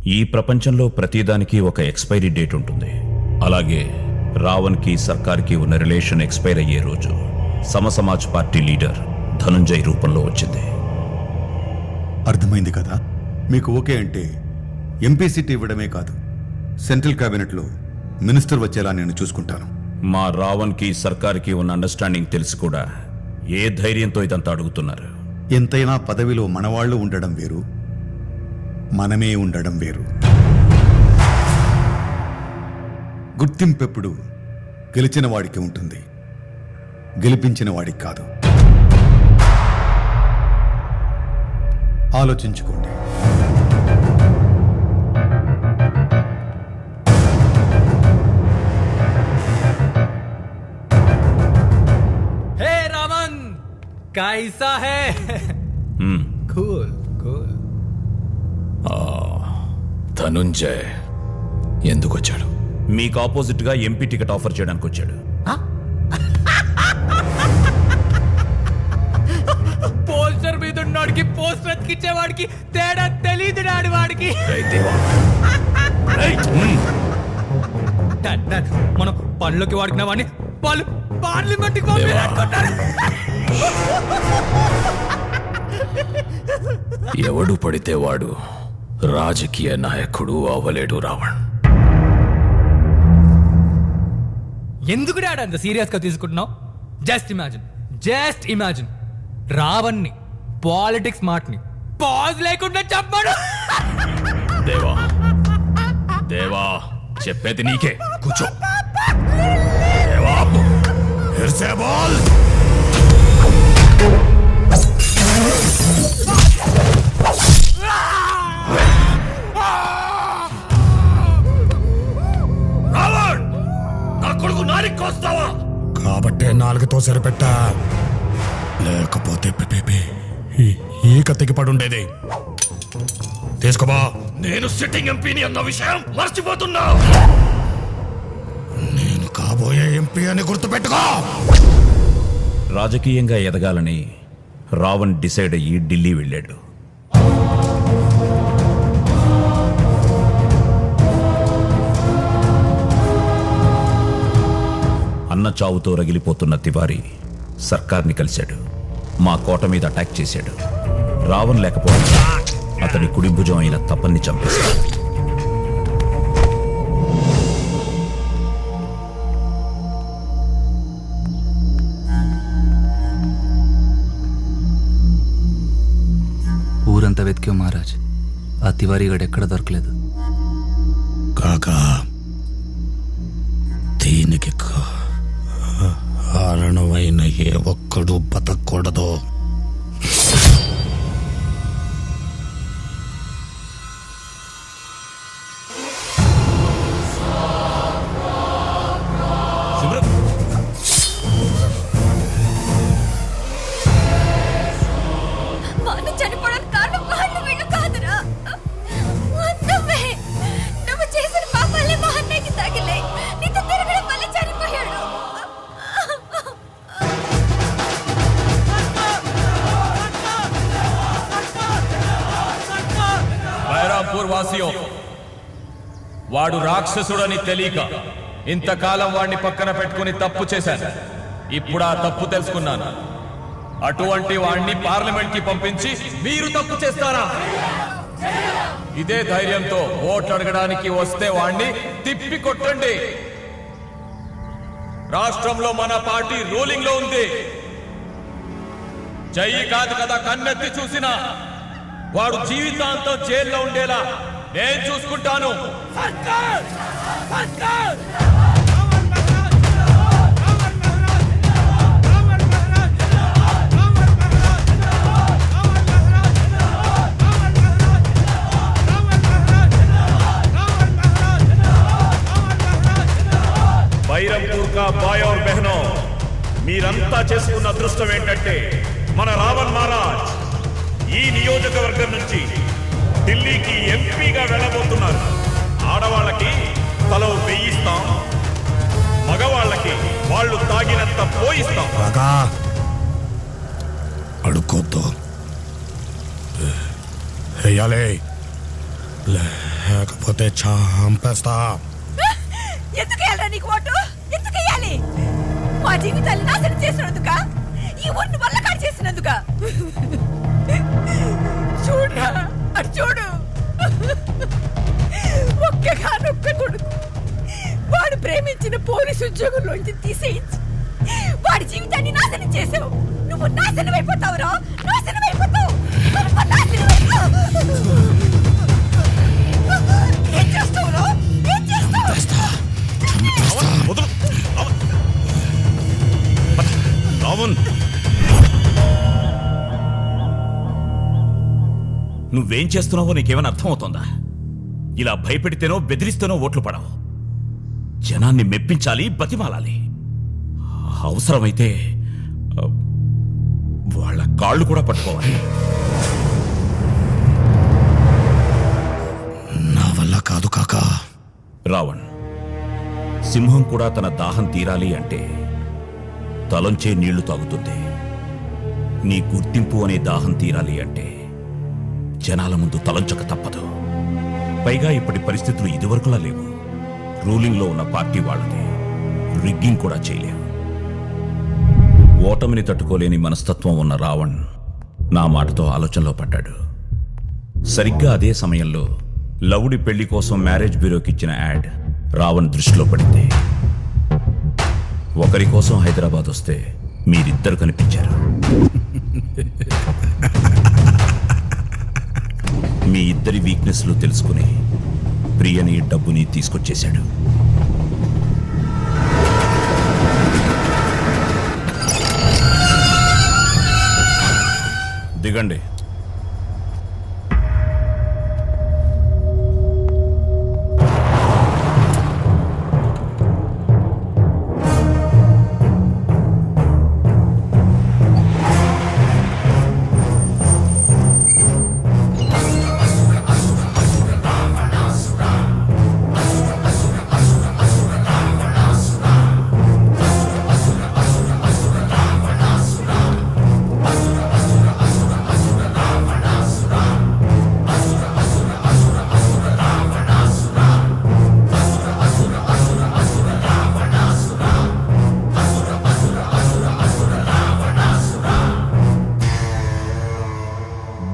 ఈ ప్రపంచంలో ప్రతిదానికి ఒక ఎక్స్పైరీ డేట్ ఉంటుంది. అలాగే రావణ్కి సర్కార్కి ఉన్న రిలేషన్ ఎక్స్పైర్ అయ్యే రోజు సమసమాజ్ పార్టీ లీడర్ ధనుంజయ్ రూపంలో వచ్చింది. అర్థమైంది కదా. మీకు ఓకే అంటే ఎంపీ సీట్ ఇవ్వడమే కాదు, సెంట్రల్ క్యాబినెట్లో మినిస్టర్ వచ్చేలా నేను చూసుకుంటాను. మా రావణ్కి సర్కార్కి ఉన్న అండర్స్టాండింగ్ తెలిసి కూడా ఏ ధైర్యంతో ఇదంతా అడుగుతున్నారు? ఎంతైనా పదవిలో మనవాళ్లు ఉండడం వేరు, మనమే ఉండడం వేరు. గుర్తింపెప్పుడు గెలిచిన వాడికి ఉంటుంది, గెలిపించిన వాడికి కాదు. ఆలోచించుకోండి. हे रावण कैसा है? Cool cool. ధనుంజయ్ ఎందుకు వచ్చాడు? మీకు ఆపోజిట్ గా ఎంపీ టికెట్ ఆఫర్ చేయడానికి వచ్చాడు. పోస్టర్ మీద ఉన్నోడికి పోస్టర్ అతికిచ్చేవాడికి తేడా తెలియదు నాడు వాడికి. మనం పళ్ళకి వాడికిన వాడిని వాళ్ళు పార్లమెంట్కి పంపించారు. ఎవడు పడితే వాడు రాజకీయ నాయకుడు అవ్వలేడు రావణ్. ఎందుకు డాడ్ అంత సీరియస్ గా తీసుకుంటున్నావు? జస్ట్ ఇమాజిన్ రావణ్ణి, పాలిటిక్స్ మాటని పాజ్ లేకుండా చెప్పాడు. దేవా దేవా చెప్పేది నీకే, కూర్చో. దేవా ఫిర్సే బోల్. రావణ్ నా కొడుకు నారికొస్తావా? కాబట్టే నాలుగుతో సరిపెట్టా, లేకపోతే ఈ కత్తికి పడుండేది. తీసుకోబా. నేను సిట్టింగ్ ఎంపీని అన్న విషయం మర్చిపోతున్నా. నేను కాబోయే ఎంపీ అని గుర్తుపెట్టుకో. రాజకీయంగా ఎదగాలని రావణ్ డిసైడ్ అయ్యి ఢిల్లీ వెళ్ళాడు. అన్న చావుతో రగిలిపోతున్న తివారీ సర్కార్ని కలిశాడు. మా కోట మీద అటాక్ చేశాడు. రావణ్ లేకపోతే అతని కుడి భుజం అయిన తపన్ని చంపేశాడు. ఊరంతా వెతికాం మహారాజ్, ఆ తివారీగాడు ఎక్కడ దొరకలేదు. కాకా దీనికి కారణమైన ఏ ఒక్కడు బతకూడదు. వాడు రాక్షసుడని తెలియక ఇంతకాలం వాడిని పక్కన పెట్టుకుని తప్పు చేశాను. ఇప్పుడు ఆ తప్పు తెలుసుకున్నాను. అటువంటి వాడిని పార్లమెంట్ కి పంపించి మీరు తప్పు చేస్తారా? ఇదే ధైర్యంతో ఓట్లు అడగడానికి వస్తే వాడిని తిప్పి కొట్టండి. రాష్ట్రంలో మన పార్టీ రూలింగ్ లో ఉంది. చెయ్యి కాదు కదా కన్నెత్తి చూసినా వాడు జీవితాంతం జైల్లో ఉండేలా నేను చూసుకుంటాను. బైరంపూర్ కా బాయ్ और బహనో, మీరంతా చేసుకున్న అదృష్టం ఏంటంటే మన రావణ్ మహారాజ్ ఈ నియోజకవర్గం నుంచి ఢిల్లీకి ఎంపీగా వెళ్ళబోతున్నారు. ఆడవాళ్ళకి తలో వేయిస్తాం, మగవాళ్ళకి వాళ్ళు తాగినంత పోయిస్తాం. అడుక్కోద్దు, వేయాలి. లేకపోతే చంపేస్తా. ఎందుకు వేయాలరా నీకు ఓటు? ఎందుకు వేయాలి? మా జీవితాన్ని నాశనం చేసినందుక, ఈ ఊరిని వల్లకాడు చేసినందుక. చూడరా, అటు చూడు. ఒక్కగానొక్క కొడుకు వాడు ప్రేమించిన పోలీసు ఉద్యోగంలోంచి తీసేయించి వాడి జీవితాన్ని నాశనం చేసావు. నువ్వు నాశనం అయిపోతావురా, నాశనం అయిపోతావు. నువ్వు నాశనం అయిపోతావు. ఏం చేస్తావురా? ఏం చేస్తావు? రావణ్, నువ్వేం చేస్తున్నావో నీకేమైనా అర్థమవుతోందా? ఇలా భయపెడితేనో బెదిరిస్తేనో ఓట్లు పడవు. జనాన్ని మెప్పించాలి, బతిమాలాలి. అవసరమైతే వాళ్ళ కాళ్ళు కూడా పట్టుకోవాలి. నా వల్ల కాదు కాకా. రావణ్, సింహం కూడా తన దాహం తీరాలి అంటే తలంచే నీళ్లు తాగుతుంది. నీ గుర్తింపు అనే దాహం తీరాలి అంటే జనాల ముందు తలంచక తప్పదు. పైగా ఇప్పటి పరిస్థితులు ఇదివరకులా లేవు. రూలింగ్లో ఉన్న పార్టీ వాళ్ళది. రిగ్గింగ్ కూడా చేయలేవు. ఓటమిని తట్టుకోలేని మనస్తత్వం ఉన్న రావణ్ నా మాటతో ఆలోచనలో పడ్డాడు. సరిగ్గా అదే సమయంలో లవుడి పెళ్లి కోసం మ్యారేజ్ బ్యూరోకి ఇచ్చిన యాడ్ రావణ్ దృష్టిలో పడింది. ఒకరి కోసం హైదరాబాద్ వస్తే మీరిద్దరు కనిపించారు. మీ ఇద్దరి వీక్నెస్లు తెలుసుకుని ప్రియని, డబ్బుని తీసుకొచ్చేశాడు. దిగండి.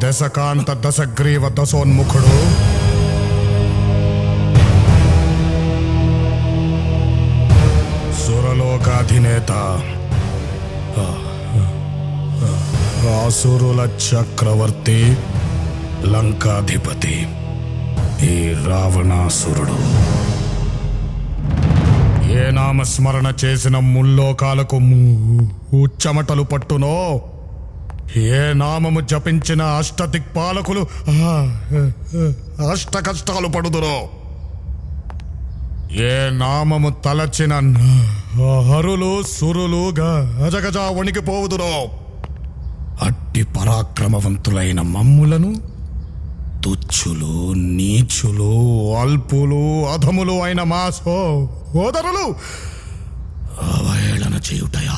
దశకాంత దశగ్రీవ దశోన్ముఖుడు సురలోకాధినేత ఆసురుల చక్రవర్తి లంకాధిపతి ఈ రావణాసురుడు ఏ నామస్మరణ చేసిన ముల్లోకాలకు చెమటలు పట్టునో, ఏ నామము జపించిన అష్టదిక్పాలకులు అష్ట కష్టాలు పడుదురో, ఏ నామము తలచిన హరులు సురులు గజగజ వణికిపోవుదురో, అట్టి పరాక్రమవంతులైన మమ్ములను తుచ్చులు, నీచులు, అల్పులు, అధములు అయిన మా సోదరులు అవహేళన చేయుటయా?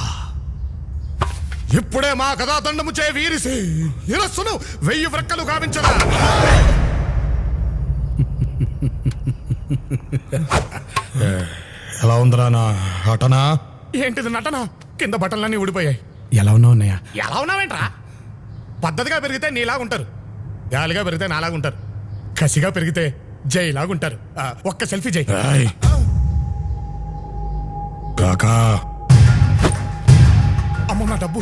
ఇప్పుడే మా కథాదండము చే వీరిసి ఇరస్సును 1000 వ్రక్కలు గావించరా. ఎలా ఉందిరా నా నటన? ఏంటిది నటన? కింద బట్టలన్నీ ఊడిపోయాయి. ఎలా ఉన్నావు అన్నయ్య? ఎలా ఉన్నావేంట్రా? పద్ధతిగా పెరిగితే నీలాగుంటారు, గాలిగా పెరిగితే నాలాగుంటారు, కసిగా పెరిగితే జైలాగుంటారు. ఒక్క సెల్ఫీ జై. కాకా, అమ్మ నా డబ్బు.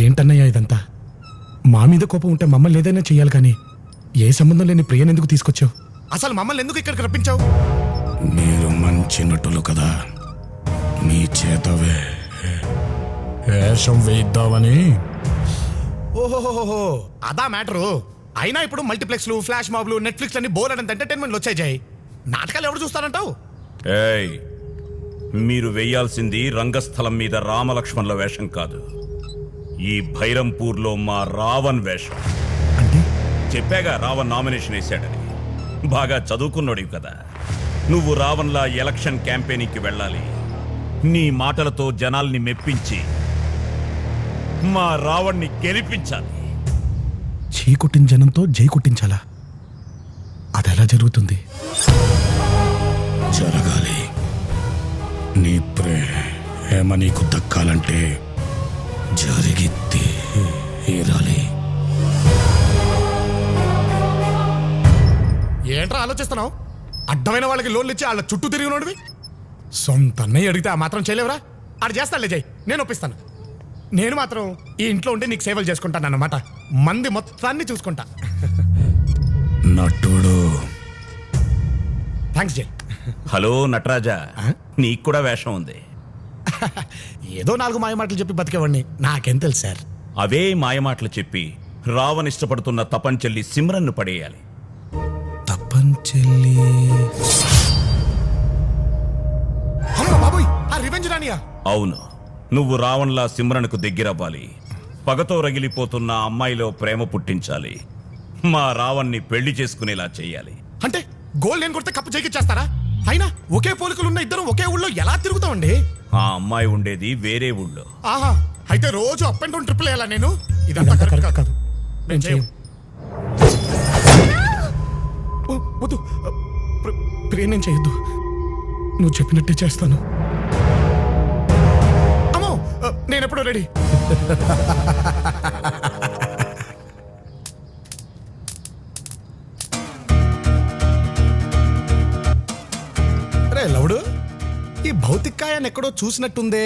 ఏంటన్నయ్యా ఇదంతా? మా మీద కోపం ఉంటే మమ్మల్ని ఏదైనా చెయ్యాలి, కానీ ఏ సంబంధం లేని ప్రియని ఎందుకు తీసుకొచ్చావు? అసలు మమ్మల్ని ఎందుకు ఇక్కడికి రప్పించావు? మీరు మంచి నటులు కదా, మీ చేతవే వేషం వేయిద్దామని. ఓహోహోహో, అదా మ్యాటరు. అయినా ఇప్పుడు మల్టీప్లెక్స్లు, ఫ్లాష్ మాబ్లు, నెట్ఫ్లిక్స్ అన్ని బోలెడంత ఎంటర్టైన్మెంట్లు వచ్చాయి. జై, నాటకాలు ఎవరు చూస్తారంటావు? ఏయ్, మీరు వెయ్యాల్సింది రంగస్థలం మీద రామలక్ష్మణుల వేషం కాదు, ఈ భైరంపూర్లో మా రావణ్ వేషం. అంటే చెప్పాగా రావణ్ నామినేషన్ వేశాడని. బాగా చదువుకున్నాడు కదా. నువ్వు రావణ్లా ఎలక్షన్ క్యాంపెయినింగ్కి వెళ్ళాలి, నీ మాటలతో జనాల్ని మెప్పించి మా రావణ్ణి గెలిపించాలి. చీ కొట్టిన జనంతో జై కొట్టించాలా? అదెలా జరుగుతుంది? జరగాలి. నీ ప్రేమ నీకు దక్కాలంటే జరిగి తీరాలి. ఏంట్రా ఆలోచిస్తున్నావు? అడ్డమైన వాళ్ళకి లోన్లు ఇచ్చి వాళ్ళ చుట్టూ తిరిగినోడివి. సొంత అన్నయ్య అడిగితే ఆ మాత్రం చేయలేవురా? ఆడు చేస్తానులే జై, నేను ఒప్పిస్తాను. నేను మాత్రం ఈ ఇంట్లో ఉండి నీకు సేవలు చేసుకుంటాను అన్నమాట. మంది మొత్తాన్ని చూసుకుంటా. నటుడు. థ్యాంక్స్ జై. హలో నటరాజా, నీకు కూడా వేషం ఉంది. ఏదో 4 మాయమాటలు చెప్పి బతికేవాడిని, నాకేం తెలుసు సార్. అవే మాయమాటలు చెప్పి రావణ్ ఇష్టపడుతున్న తపంచెల్లి సిమ్రన్ను పడేయాలి. తపంచెల్లి? బాబోయ్, ఆ రివెంజ్ రానియా? అవును, నువ్వు రావణ్లా సిమ్రన్కు దగ్గరవ్వాలి. పగతో రగిలిపోతున్న అమ్మాయిలో ప్రేమ పుట్టించాలి. మా రావణ్ణి పెళ్లి చేసుకునేలా చెయ్యాలి. అంటే గోల్ నేను కొడితే కప్పు చేస్తారా? అయినా ఒకే పోలికలున్న ఇద్దరు ఒకే ఊళ్ళో ఎలా తిరుగుతామండి? ఆ అమ్మాయి ఉండేది వేరే ఊళ్ళో. ఆహా, అయితే రోజు అప్ అండ్ డౌన్ ట్రిపుల్ వేయాలా నేను? ఇదంతా కరెక్ట్ కాదు. నేను చేయను. వద్దు ప్రియ, నేను చేయొద్దు. నువ్వు చెప్పినట్టే చేస్తాను. అమ్మో, నేను ఎప్పుడూ రెడీ. రే లవుడు, ఈ భౌతికాయాన్ని ఎక్కడో చూసినట్టుందే.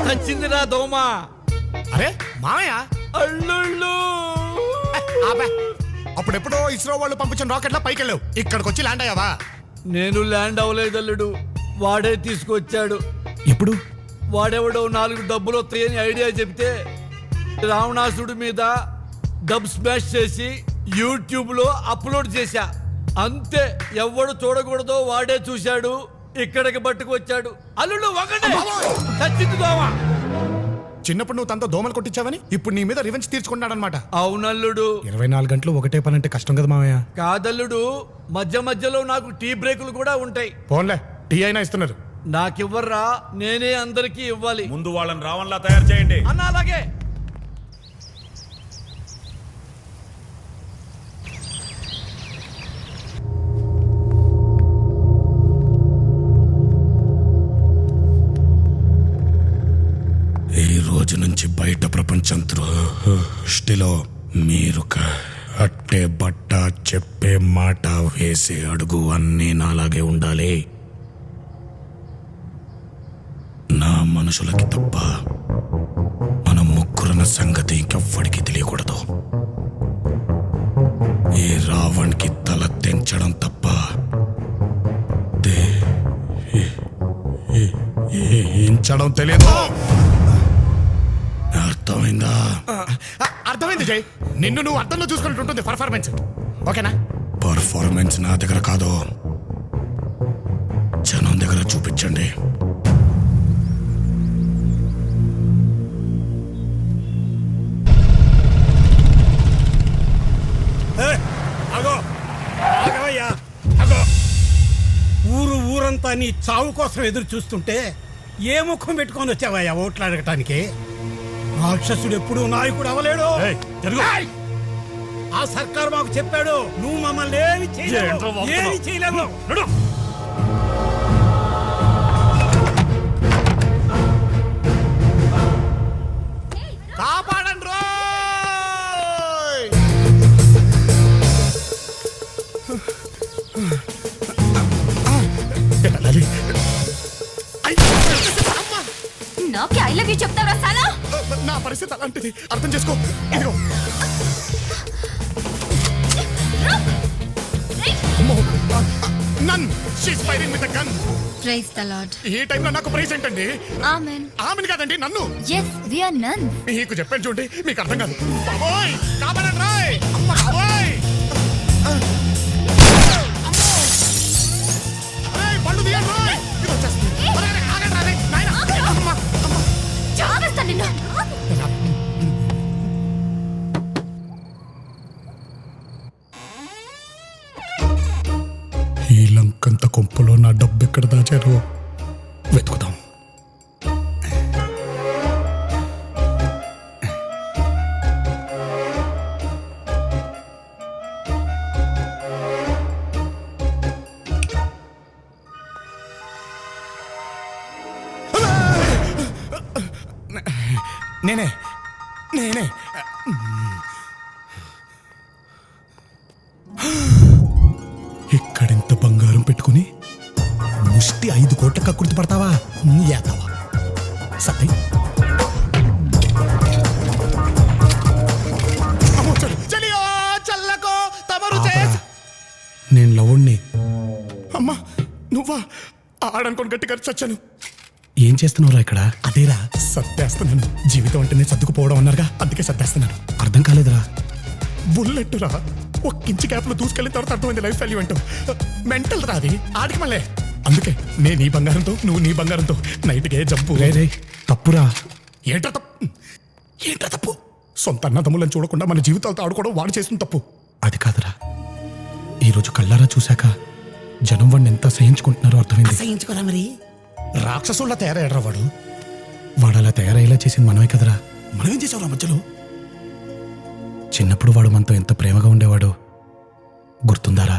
వచ్చిందిరా దోమ. అరే మామయ్య, అల్లుళ్ళు. అప్పుడెప్పుడో ఇస్రో వాళ్ళు పంపించిన రాకెట్లా పైకి వెళ్ళావు, ఇక్కడికి వచ్చి ల్యాండ్ అయ్యావా? నేను ల్యాండ్ అవ్వలేదు అల్లుడు, వాడే తీసుకొచ్చాడు. ఎప్పుడు? వాడెవడో 4 డబ్బులు వస్తాయని ఐడియా చెప్తే రావణాసుడి మీద డబ్ స్మాష్ చేసి యూట్యూబ్ లో అప్లోడ్ చేశా. అంతే, ఎవడు చూడకూడదో వాడే చూశాడు, ఇక్కడికి పట్టుకొచ్చాడు. అల్లుడు ఒకటే చచ్చింది దోమ. చిన్నప్పుడు నువ్వు తనతో దోమలు కొట్టించావని ఇప్పుడు నీ మీద రివెంజ్ తీర్చుకున్నాడనమాట. అవునల్లుడు. 24 గంటలు ఒకటే పని అంటే కష్టం కదా మామయ్య. కాదల్లుడు, మధ్య మధ్యలో నాకు టీ బ్రేకులు కూడా ఉంటాయి. పోన్లే, టీ అయినా ఇస్తున్నారు. నాకివ్వర్రా, నేనే అందరికీ ఇవ్వాలి. ముందు వాళ్ళని రావణ్లా తయారు చేయండి. అన్న అలాగే. ఈ రోజు నుంచి బయట ప్రపంచం దృష్టిలో మీరు అట్టే బట్ట, చెప్పే మాట, వేసే అడుగు అన్నీ నాలాగే ఉండాలి. నా మనుషులకి తప్ప మనం ముగ్గురున్న సంగతి ఇంకెవ్వడికి తెలియకూడదు. ఈ రావణ్కి తల తెంచడం తప్ప ఇంచడం తెలియదు. అర్థమైందా? అర్థమైంది జై. నిన్ను నువ్వు అర్థంలో చూసుకున్నట్టు ఉంటుంది పర్ఫార్మెన్స్. ఓకేనా? పర్ఫార్మెన్స్ నా దగ్గర కాదు, జనం దగ్గర చూపించండి. ఊరంతా నీ చావు కోసం ఎదురు చూస్తుంటే ఏ ముఖం పెట్టుకొని వచ్చావయ్యా ఓట్లు అడగటానికి? రాక్షసుడు ఎప్పుడు నాయకుడు అవ్వలేడు. ఆ సర్కారు మాకు చెప్పాడు, నువ్వు మమ్మల్ని ఏమి చేయలేవు. కాపాడండి రోయ్. నాకే ఐ లవ్ యూ చెప్తావరా సాలా? నా పరిస్థితి అలాంటిది, అర్థం చేసుకో. ఇదిగో nun she's firing with the gun. Praise the lord. ఈ టైంలో నాకు ప్రైజ్ ఏంటండి? ఆమెన్. ఆమెన్ కాదండి, నన్ను. yes we are none. మీకు చెప్పాను చూడండి, మీకు అర్థం కాదు. బాబోయ్, కాపాడండి రాయ్. అమ్మ బాబోయ్, పళ్ళు తీయండి రాయ్. ఇది వచ్చేస్తుంది. ఆగండి రాయ్. నాయనా, అమ్మ చావేస్తా నిన్ను. ఈ లంకంత కొంపలో నా డబ్బు ఎక్కడ దాచారో వెతుకుదాం. నేనే నేనే ఇక్కడింత బంగారం పెట్టుకుని ముష్టి 5 కోట్ల కక్కుర్తి పడతావా ఏతావా సత్య నేను లవుణ్ణి. అమ్మా నువ్వా? ఆడనుకోని గట్టిగా చచ్చాను. ఏం చేస్తున్నావురా ఇక్కడ? అదేరా సర్దేస్తున్నాను. జీవితం అంటేనే సర్దుకుపోవడం అన్నారుగా, అందుకే సర్దేస్తున్నాను. అర్థం కాలేదురా. బుల్లెట్ రా, ఒక్కించి గ్యాప్లో దూసుకెళ్ళిన తర్వాత అర్థమైంది లైఫ్ వాల్యూ అంటూ. మెంటల్ రా అది, ఆడికి మళ్ళీ. అందుకే నేను నీ బంగారంతో, నువ్వు నీ బంగారంతో నైట్కే జంపు. రే తప్పురా. ఏంట్రా తప్పు? ఏంట్రా తప్పు? సొంత అన్నదమ్ములను చూడకుండా మన జీవితాలతో ఆడుకోవడం వాడు చేసిన తప్పు. అది కాదురా, ఈరోజు కళ్ళారా చూశాక జనం వాడిని ఎంత సహించుకుంటున్నారో అర్థమైంది. సహించుకోరా మరి. రాక్షసుల్లా తయారయ్యాడ్రా వాడు. వాడు అలా తయారయ్యేలా చేసింది మనమే కదరా. మనమేం చేసావురా మధ్యలో? చిన్నప్పుడు వాడు మనతో ఎంత ప్రేమగా ఉండేవాడో గుర్తుందారా?